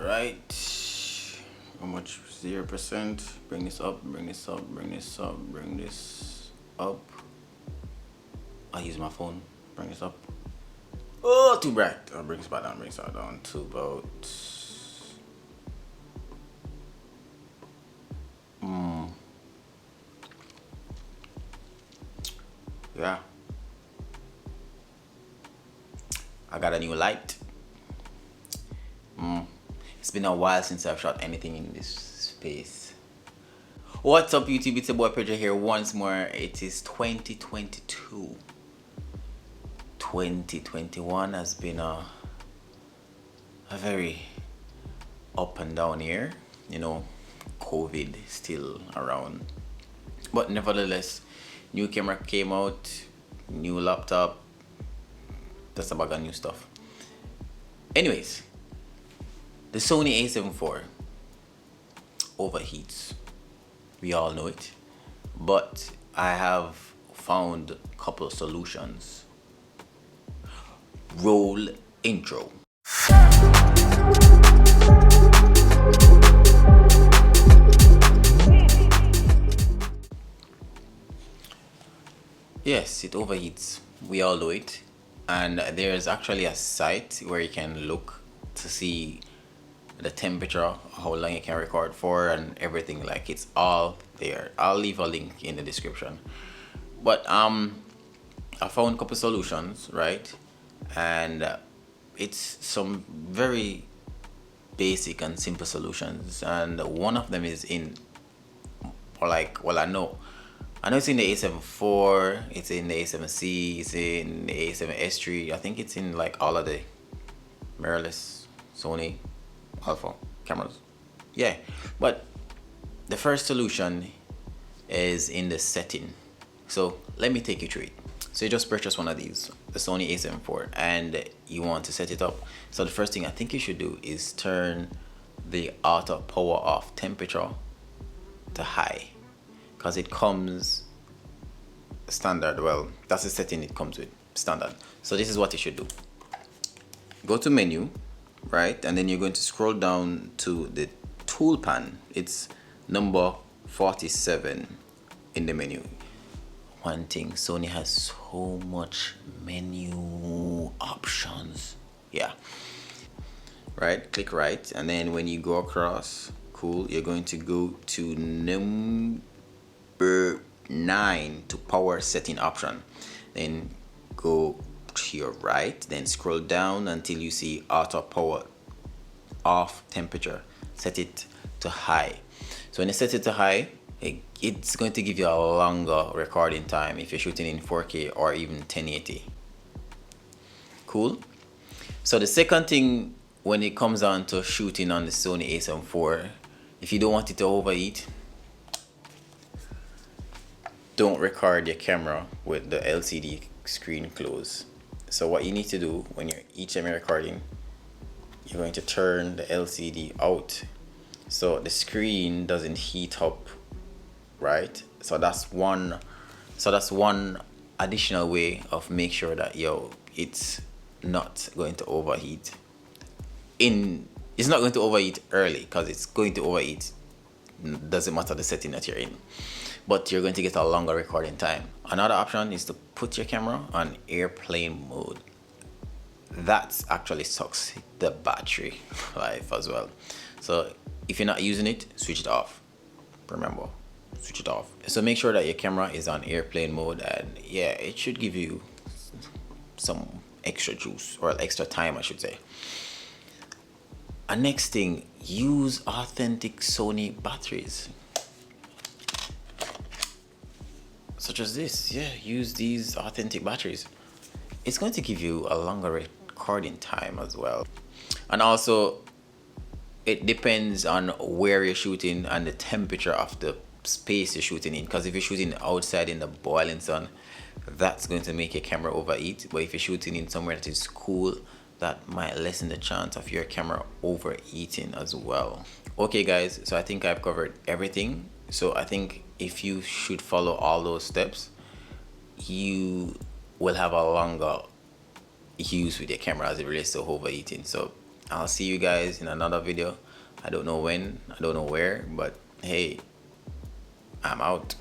right. How much? 0%. Bring this up, bring this up, bring this up, bring this up. I use my phone. Bring this up. Oh, too bright. I'll bring this back down, bring this back down to about yeah. I got a new light. It's been a while since I've shot anything in this space. What's up, YouTube? It's your boy Pedro here once more. It is 2022. 2021 has been a very up and down year. You know, COVID still around. But nevertheless, new camera came out, new laptop. That's a bag of new stuff. Anyways, the Sony A7IV overheats. We all know it. But I have found a couple of solutions. Roll intro. Yes, it overheats. We all know it. And there's actually a site where you can look to see the temperature, how long you can record for, and everything. Like, it's all there. I'll leave a link in the description. But I found a couple solutions, right? And it's some very basic and simple solutions, and one of them is in, like, well, I know it's in the A7IV, it's in the A7C, it's in the A7S3. I think it's in like all of the mirrorless Sony Alpha cameras. Yeah, but the first solution is in the setting. So let me take you through it. So you just purchase one of these, the Sony A7IV, and you want to set it up. So the first thing I think you should do is turn the auto power off temperature to high, because it comes standard. Well, that's the setting it comes with, standard. So this is what you should do. Go to menu, right? And then you're going to scroll down to the tool pan. It's number 47 in the menu. One thing, Sony has so much menu options. Yeah. Right, click right, and then when you go across, cool, you're going to go to number 9 to power setting option. Then go to your right, then scroll down until you see auto power off temperature. Set it to high. So when you set it to high, it's going to give you a longer recording time if you're shooting in 4K or even 1080. Cool. So the second thing, when it comes on to shooting on the Sony A7IV, if you don't want it to overheat, don't record your camera with the LCD screen closed. So what you need to do when you're each time you're recording, you're going to turn the LCD out so the screen doesn't heat up, right? So that's one additional way of make sure that it's not going to overheat. It's not going to overheat early, because it's going to overheat, doesn't matter the setting that you're in, but you're going to get a longer recording time. Another option is to put your camera on airplane mode. That actually sucks the battery life as well. So if you're not using it, switch it off. Remember, switch it off. So make sure that your camera is on airplane mode, and yeah, it should give you some extra juice, or extra time, I should say. And next thing, use authentic Sony batteries, such as this. Yeah, use these authentic batteries. It's going to give you a longer recording time as well. And also, it depends on where you're shooting and the temperature of the space you're shooting in, because if you're shooting outside in the boiling sun, that's going to make your camera overheat. But if you're shooting in somewhere that is cool, that might lessen the chance of your camera overheating as well. Okay guys, so I think I've covered everything. So I think if you should follow all those steps, you will have a longer use with your camera as it relates to overheating. So I'll see you guys in another video. I don't know when, I don't know where, but hey, I'm out.